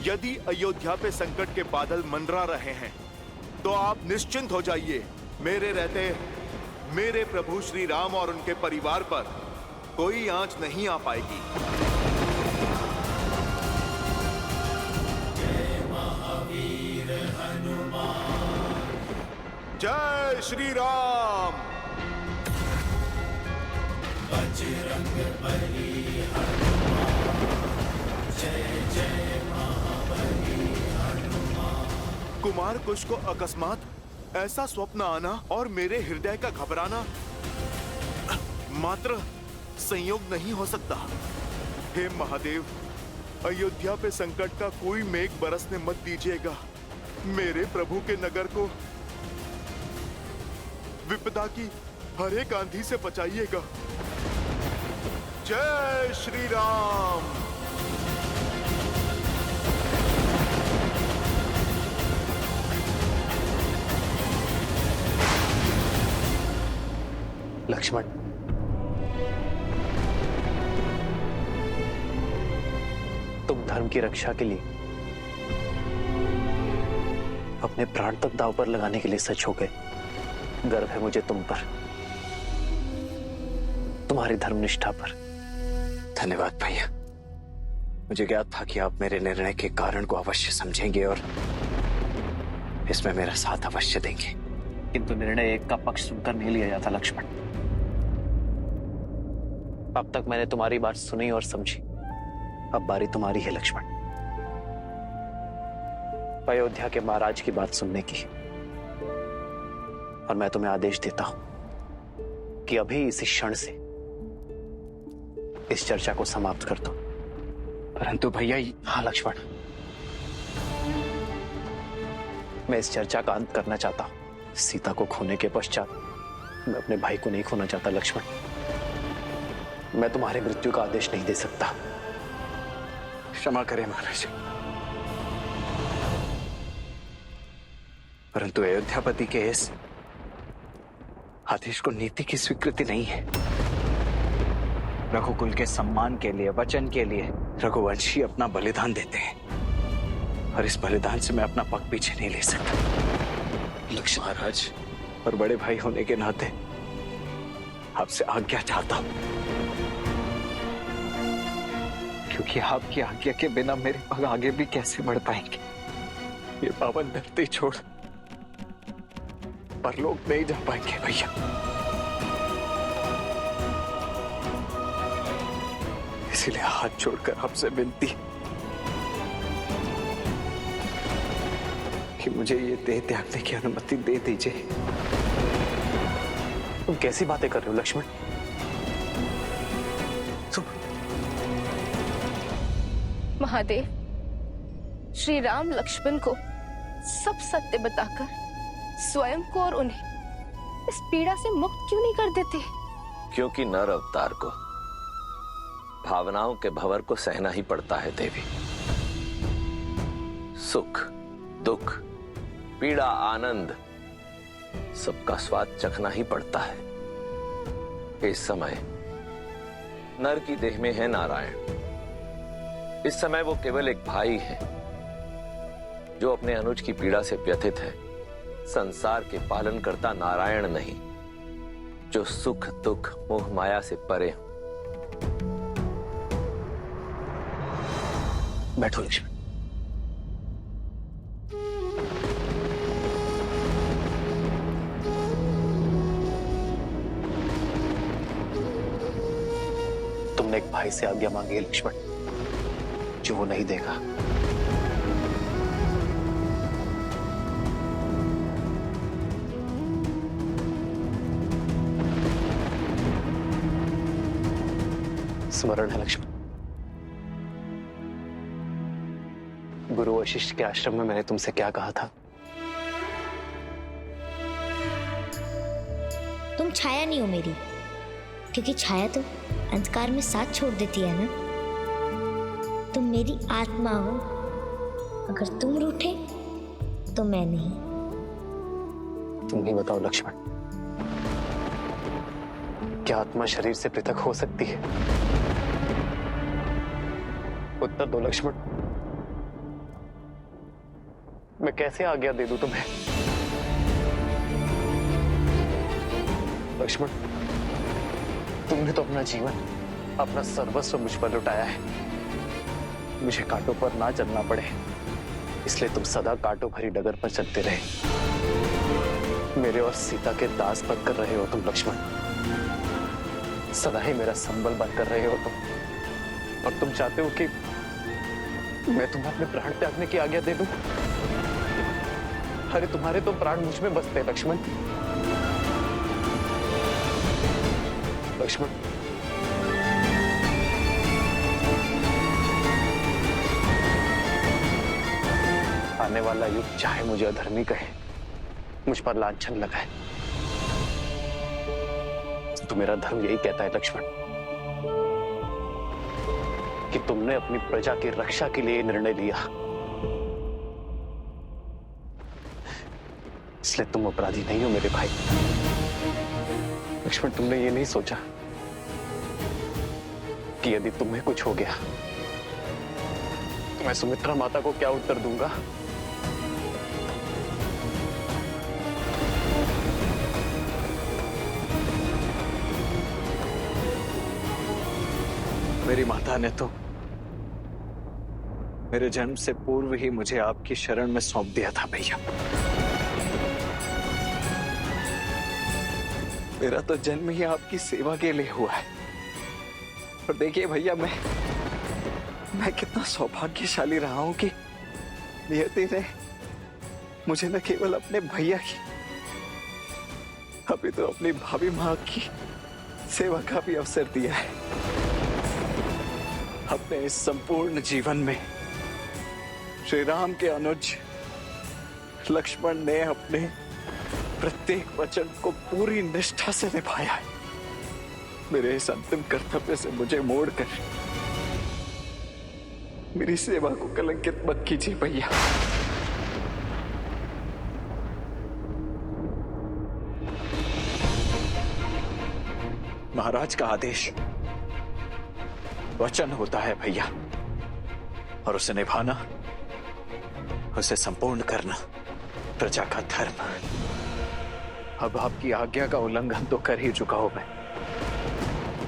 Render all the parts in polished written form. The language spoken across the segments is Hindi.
यदि अयोध्या पे संकट के बादल मंडरा रहे हैं तो आप निश्चिंत हो जाइए। मेरे रहते मेरे प्रभु श्री राम और उनके परिवार पर कोई आंच नहीं आ पाएगी। जय महावीर हनुमान, जय श्री राम। बजरंग बली हनुमान, जय जय महाबली हनुमान। कुमार कुश को अकस्मात ऐसा स्वप्न आना और मेरे हृदय का घबराना मात्र संयोग नहीं हो सकता। हे महादेव, अयोध्या पे संकट का कोई मेघ बरसने मत दीजिएगा। मेरे प्रभु के नगर को विपदा की हर एक आंधी से बचाइएगा। जय श्री राम। लक्ष्मण, तुम धर्म की रक्षा के लिए अपने प्राण तक दांव पर लगाने के लिए सच हो गए। गर्व है मुझे तुम पर, तुम्हारी धर्मनिष्ठा पर। धन्यवाद भैया। मुझे ज्ञात था कि आप मेरे निर्णय के कारण को अवश्य समझेंगे और इसमें मेरा साथ अवश्य देंगे। किंतु निर्णय एक का पक्ष सुनकर नहीं लिया जाता लक्ष्मण। अब तक मैंने तुम्हारी बात सुनी और समझी, अब बारी तुम्हारी है लक्ष्मण, अयोध्या के महाराज की बात सुनने की। और मैं तुम्हें आदेश देता हूं कि अभी इसी क्षण से इस चर्चा को समाप्त कर दो। परंतु भैया। हाँ लक्ष्मण, मैं इस चर्चा का अंत करना चाहता हूं। सीता को खोने के पश्चात मैं अपने भाई को नहीं खोना चाहता लक्ष्मण। मैं तुम्हारी मृत्यु का आदेश नहीं दे सकता। क्षमा करें महाराज, परंतु अयोध्यापति के इस आदेश को नीति की स्वीकृति नहीं है। रघुकुल के सम्मान के लिए, वचन के लिए रघुवंशी अपना बलिदान देते हैं और इस बलिदान से मैं अपना पग पीछे नहीं ले सकता। लक्ष्मण महाराज, और बड़े भाई होने के नाते आपसे आज्ञा चाहता हूं, क्योंकि आपकी आज्ञा के बिना मेरे पग आगे भी कैसे बढ़ पाएंगे। ये पावन धरती छोड़ परलोक नहीं जा पाएंगे भैया। इसीलिए हाथ जोड़कर आपसे विनती कि मुझे ये देह त्यागने की अनुमति दे दीजिए। तुम कैसी बातें कर रहे हो लक्ष्मण? महादेव, श्री राम लक्ष्मण को सब सत्य बताकर स्वयं को और उन्हें इस पीड़ा से मुक्त क्यों नहीं कर देते? क्योंकि नर अवतार को भावनाओं के भंवर को सहना ही पड़ता है देवी। सुख, दुख, पीड़ा, आनंद, सबका स्वाद चखना ही पड़ता है। इस समय नर की देह में है नारायण। इस समय वो केवल एक भाई है जो अपने अनुज की पीड़ा से व्यथित है। संसार के पालन करता नारायण नहीं, जो सुख दुख मोह माया से परे हो। बैठो लक्ष्मण। तुमने एक भाई से आज्ञा मांगी है लक्ष्मण, जो वो नहीं देगा। स्मरण है लक्ष्मण, गुरु वशिष्ठ के आश्रम में मैंने तुमसे क्या कहा था? तुम छाया नहीं हो मेरी, क्योंकि छाया तो अंधकार में साथ छोड़ देती है ना। तुम मेरी आत्मा हो, अगर तुम रूठे तो मैं नहीं। तुम ही बताओ लक्ष्मण, क्या आत्मा शरीर से पृथक हो सकती है? उत्तर दो लक्ष्मण। मैं कैसे आज्ञा दे दूं तुम्हें? लक्ष्मण, तुमने तो अपना जीवन, अपना सर्वस्व मुझ पर लुटाया है। मुझे कांटों पर ना चलना पड़े, इसलिए तुम सदा कांटों भरी डगर पर चलते रहे। मेरे और सीता के दास बनकर रहे हो तुम लक्ष्मण। सदा ही मेरा संबल बनकर रहे हो तुम, और तुम चाहते हो कि मैं तुम्हें अपने प्राण त्यागने की आज्ञा दे दूं? अरे तुम्हारे तो प्राण मुझ में बसते हैं लक्ष्मण। लक्ष्मण, आने वाला युग चाहे मुझे अधर्मी कहे, मुझ पर लांछन लगाए, तो मेरा धर्म यही कहता है लक्ष्मण कि तुमने अपनी प्रजा की रक्षा के लिए निर्णय लिया, इसलिए तुम अपराधी नहीं हो मेरे भाई। लक्ष्मण, तुमने ये नहीं सोचा कि यदि तुम्हें कुछ हो गया तो मैं सुमित्रा माता को क्या उत्तर दूंगा? मेरी माता ने तो मेरे जन्म से पूर्व ही मुझे आपकी शरण में सौंप दिया था भैया। मेरा तो जन्म ही आपकी सेवा के लिए हुआ है। और देखिए भैया, मैं कितना सौभाग्यशाली रहा हूं कि नियति ने मुझे न केवल अपने भैया की, अभी तो अपनी भाभी मां की सेवा का भी अवसर दिया है। अपने इस संपूर्ण जीवन में श्री राम के अनुज लक्ष्मण ने अपने प्रत्येक वचन को पूरी निष्ठा से निभाया है। मेरे इस अंतिम कर्तव्य से मुझे मोड़कर मेरी सेवा को कलंकित मत कीजिए भैया। महाराज का आदेश वचन होता है भैया, और उसे निभाना, उसे संपूर्ण करना प्रजा का धर्म। अब आपकी आज्ञा का उल्लंघन तो कर ही चुका हूं मैं,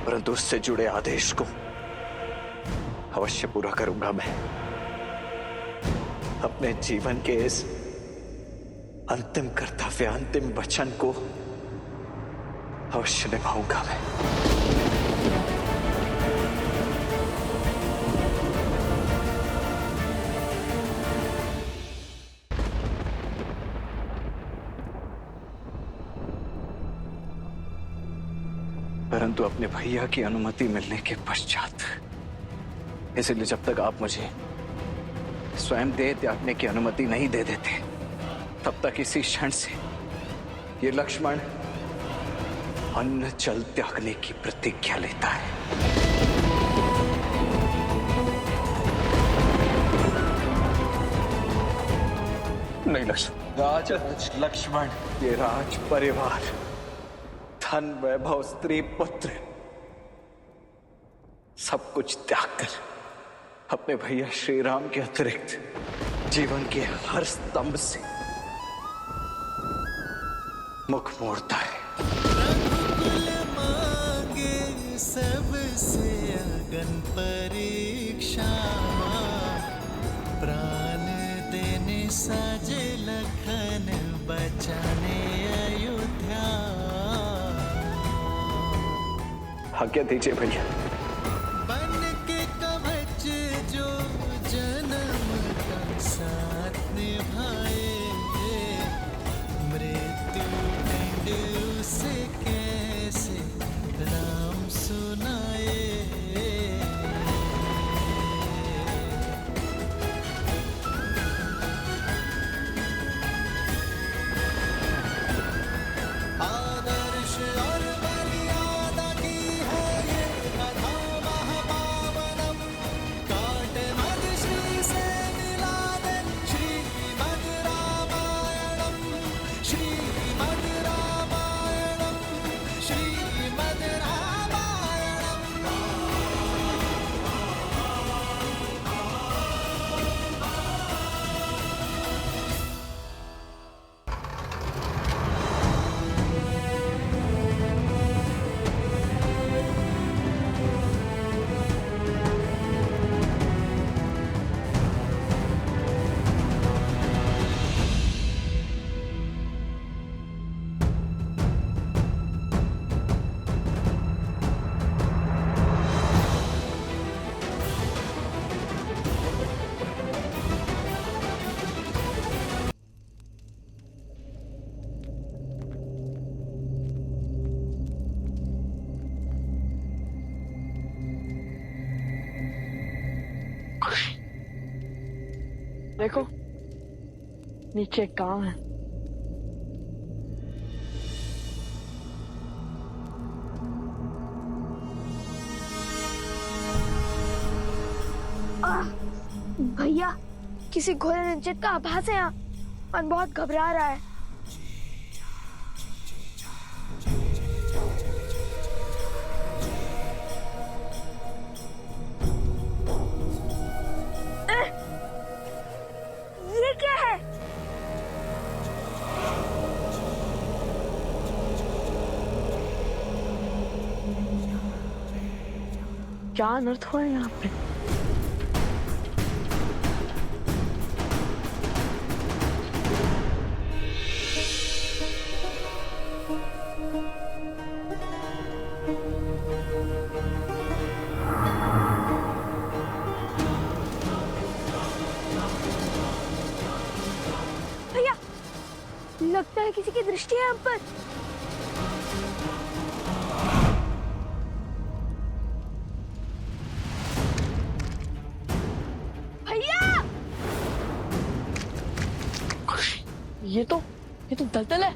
परंतु उससे जुड़े आदेश को अवश्य पूरा करूंगा मैं। अपने जीवन के इस अंतिम कर्तव्य, अंतिम वचन को अवश्य निभाऊंगा मैं। परंतु अपने भैया की अनुमति मिलने के पश्चात, इसलिए जब तक आप मुझे स्वयं देह त्यागने की अनुमति नहीं दे देते, तब तक इसी क्षण से ये लक्ष्मण अन्न जल त्यागने की प्रतिज्ञा लेता है। नहीं लक्ष्मण, लक्ष्मण, ये राज परिवार, धन वैभव, स्त्री पुत्र, सब कुछ त्याग कर अपने भैया श्री राम के अतिरिक्त जीवन के हर स्तंभ से मुख मोड़ता है। रघुकुल मांगे सबसे अगन परीक्षा, प्राण देने साजे लखन बचाने अयोध्या। आज्ञा दीजिए भैया। बन के कवच जो जन्म का साथ निभाए, मृत्यु दंड उसे कैसे राम सुनाए। आदर्श और मर्यादा की है ये कथा। देखो नीचे कहाँ है? भैया किसी घोड़े ने जिद का आभास है यहाँ और बहुत घबरा रहा है। ये क्या है? क्या अनर्थ हुआ है यहाँ पे? भैया लगता है किसी की दृष्टि है हम पर। भैया ये तो दलदल है।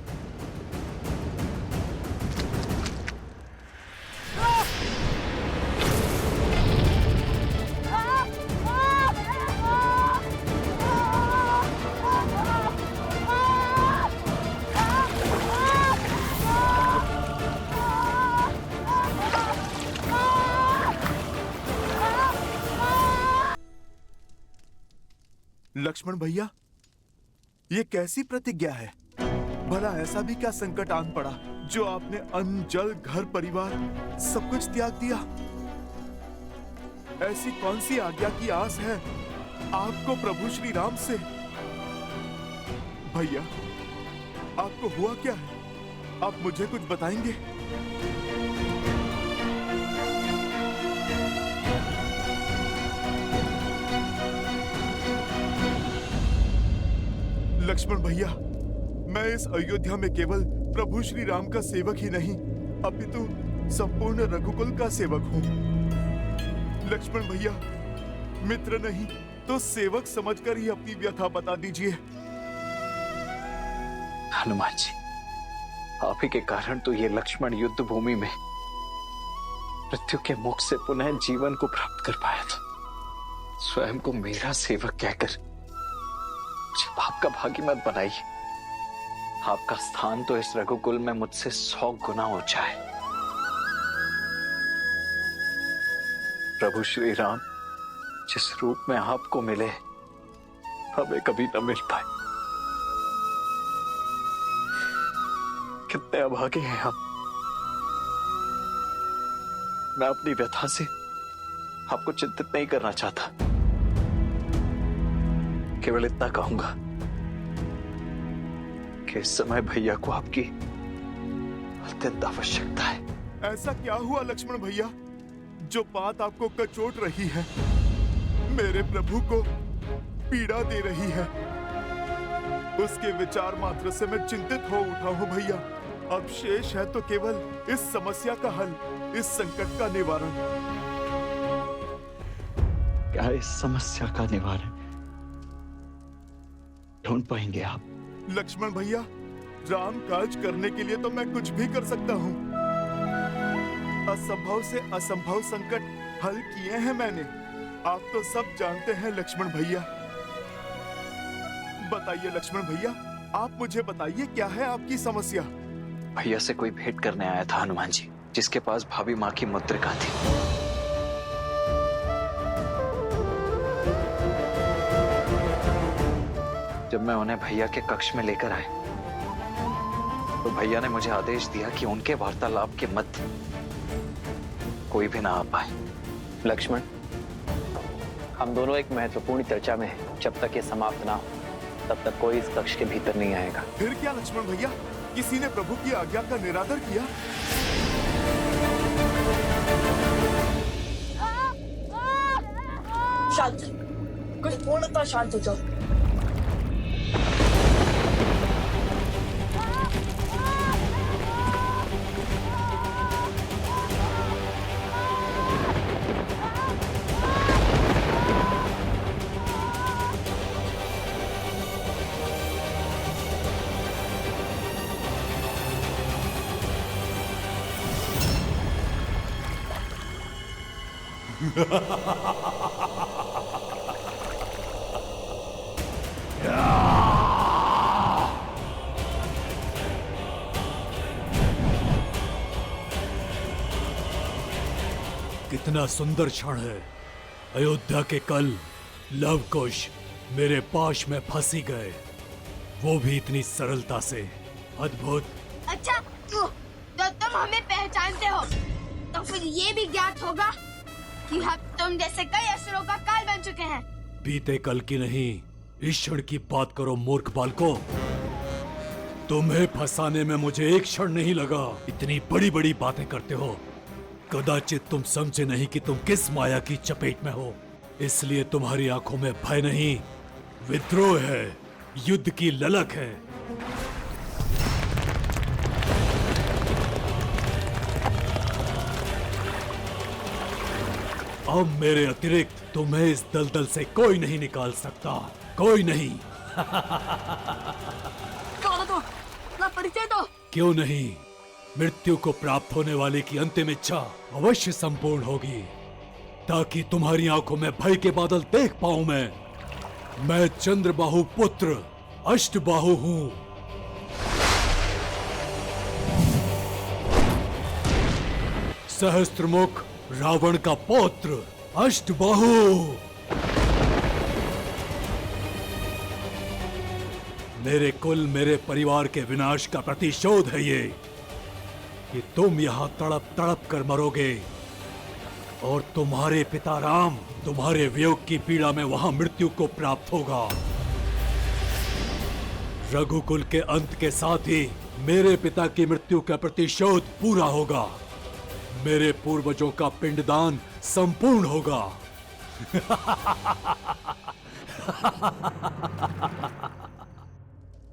लक्ष्मण भैया, ये कैसी प्रतिज्ञा है? भला ऐसा भी क्या संकट आन पड़ा जो आपने अन्न, जल, घर, परिवार सब कुछ त्याग दिया? ऐसी कौन सी आज्ञा की आस है आपको प्रभु श्री राम से? भैया, आपको हुआ क्या है? आप मुझे कुछ बताएंगे? लक्ष्मण भैया, मैं इस अयोध्या में केवल प्रभु श्री राम का सेवक ही नहीं, अपितु संपूर्ण रघुकुल का सेवक हूँ। लक्ष्मण भैया, मित्र नहीं तो सेवक समझकर ही अपनी व्यथा बता दीजिए। हनुमान जी, आप ही के कारण तो ये लक्ष्मण युद्ध भूमि में मृत्यु के मुख से पुनः जीवन को प्राप्त कर पाया था। स्वयं को मेरा सेवक कहकर मुझे पाप का भागी मत बनाइए। आपका स्थान तो इस रघुकुल में मुझसे 100 गुना ऊंचा है। प्रभु श्री राम जिस रूप में आपको मिले, हमें कभी न मिल पाए। कितने अभागे हैं हम। मैं अपनी व्यथा से आपको चिंतित नहीं करना चाहता, केवल इतना कहूंगा कि इस समय भैया को आपकी अत्यंत आवश्यकता है। ऐसा क्या हुआ लक्ष्मण भैया जो बात आपको कचोट रही है, मेरे प्रभु को पीड़ा दे रही है? उसके विचार मात्र से मैं चिंतित हो उठा हूं भैया। अब शेष है तो केवल इस समस्या का हल, इस संकट का निवारण। क्या इस समस्या का निवारण ढूंढ पाएंगे आप? लक्ष्मण भैया, राम काज करने के लिए तो मैं कुछ भी कर सकता हूँ। असंभव से असंभव संकट हल किए हैं मैंने, आप तो सब जानते हैं लक्ष्मण भैया। बताइए लक्ष्मण भैया, आप मुझे बताइए क्या है आपकी समस्या? भैया से कोई भेंट करने आया था हनुमान जी, जिसके पास भाभी माँ की मुद्रिका थी। जब मैं उन्हें भैया के कक्ष में लेकर आया तो भैया ने मुझे आदेश दिया कि उनके वार्तालाप के मध्य कोई भी ना आ पाए। लक्ष्मण, हम दोनों एक महत्वपूर्ण चर्चा में हैं। जब तक ये समाप्त ना हो तब तक कोई इस कक्ष के भीतर नहीं आएगा। फिर क्या लक्ष्मण भैया, किसी ने प्रभु की आज्ञा का निरादर किया? शांत, कुछ पूर्णतः शांत हो जाओ। कितना सुंदर क्षण है। अयोध्या के कल लव कुश मेरे पाश में फंसी गए, वो भी इतनी सरलता से। अद्भुत। अच्छा तो तुम हमें पहचानते हो, तो फिर ये भी ज्ञात होगा कि हम तुम जैसे कई असुरों का काल बन चुके हैं। बीते कल की नहीं, इस क्षण की बात करो मूर्ख बालको। तुम्हें फंसाने में मुझे एक क्षण नहीं लगा। इतनी बड़ी बड़ी बातें करते हो, कदाचित तुम समझे नहीं कि तुम किस माया की चपेट में हो। इसलिए तुम्हारी आंखों में भय नहीं, विद्रोह है, युद्ध की ललक है। अब मेरे अतिरिक्त तुम्हें इस दलदल से कोई नहीं निकाल सकता, कोई नहीं। कौन तो ना परिचय दो। क्यों नहीं? मृत्यु को प्राप्त होने वाले की अंतिम इच्छा अवश्य संपूर्ण होगी, ताकि तुम्हारी आंखों में भय के बादल देख पाऊं मैं चंद्रबाहु पुत्र अष्टबाहु हूं। सहस्त्रमुख रावण का पौत्र अष्टबाहु। मेरे कुल, मेरे परिवार के विनाश का प्रतिशोध है ये कि तुम यहां तड़प तड़प कर मरोगे, और तुम्हारे पिता राम तुम्हारे वियोग की पीड़ा में वहां मृत्यु को प्राप्त होगा। रघुकुल के अंत के साथ ही मेरे पिता की मृत्यु का प्रतिशोध पूरा होगा। मेरे पूर्वजों का पिंडदान संपूर्ण होगा।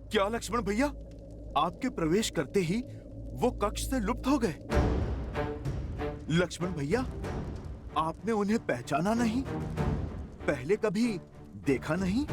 क्या लक्ष्मण भैया, आपके प्रवेश करते ही वो कक्ष से लुप्त हो गए? लक्ष्मण भैया, आपने उन्हें पहचाना नहीं? पहले कभी देखा नहीं?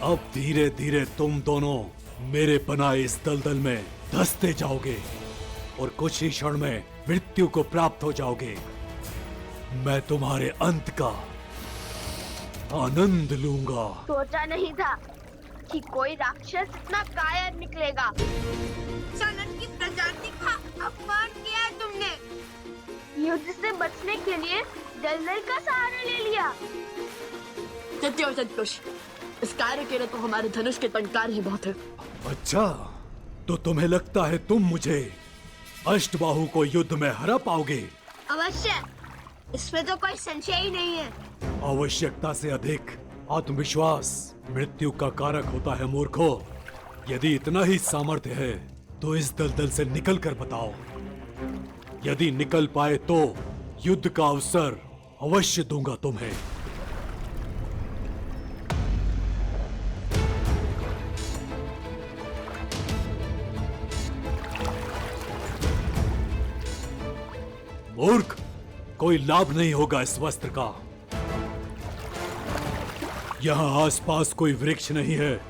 अब धीरे धीरे तुम दोनों मेरे बनाए इस दलदल में धंसते जाओगे और कुछ ही क्षण में मृत्यु को प्राप्त हो जाओगे। मैं तुम्हारे अंत का आनंद लूंगा। सोचा नहीं था कि कोई राक्षस इतना कायर निकलेगा। सनत की प्रजाति का अपमान किया तुमने। युद्ध से बचने के लिए दलदल का सहारा ले लिया। सत्य और सत्कुश, इस कार्य के लिए तो हमारे धनुष के टंकार ही बहुत है। अच्छा, तो तुम्हें लगता है तुम मुझे अष्टबाहु को युद्ध में हरा पाओगे? अवश्य, इसमें तो कोई संशय ही नहीं है। आवश्यकता से अधिक आत्मविश्वास मृत्यु का कारक होता है मूर्खों। यदि इतना ही सामर्थ्य है तो इस दलदल से निकल कर बताओ। यदि निकल पाए तो युद्ध का अवसर अवश्य दूंगा तुम्हें। मूर्ख, कोई लाभ नहीं होगा इस वस्त्र का। यहाँ आसपास कोई वृक्ष नहीं है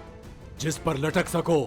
जिस पर लटक सको।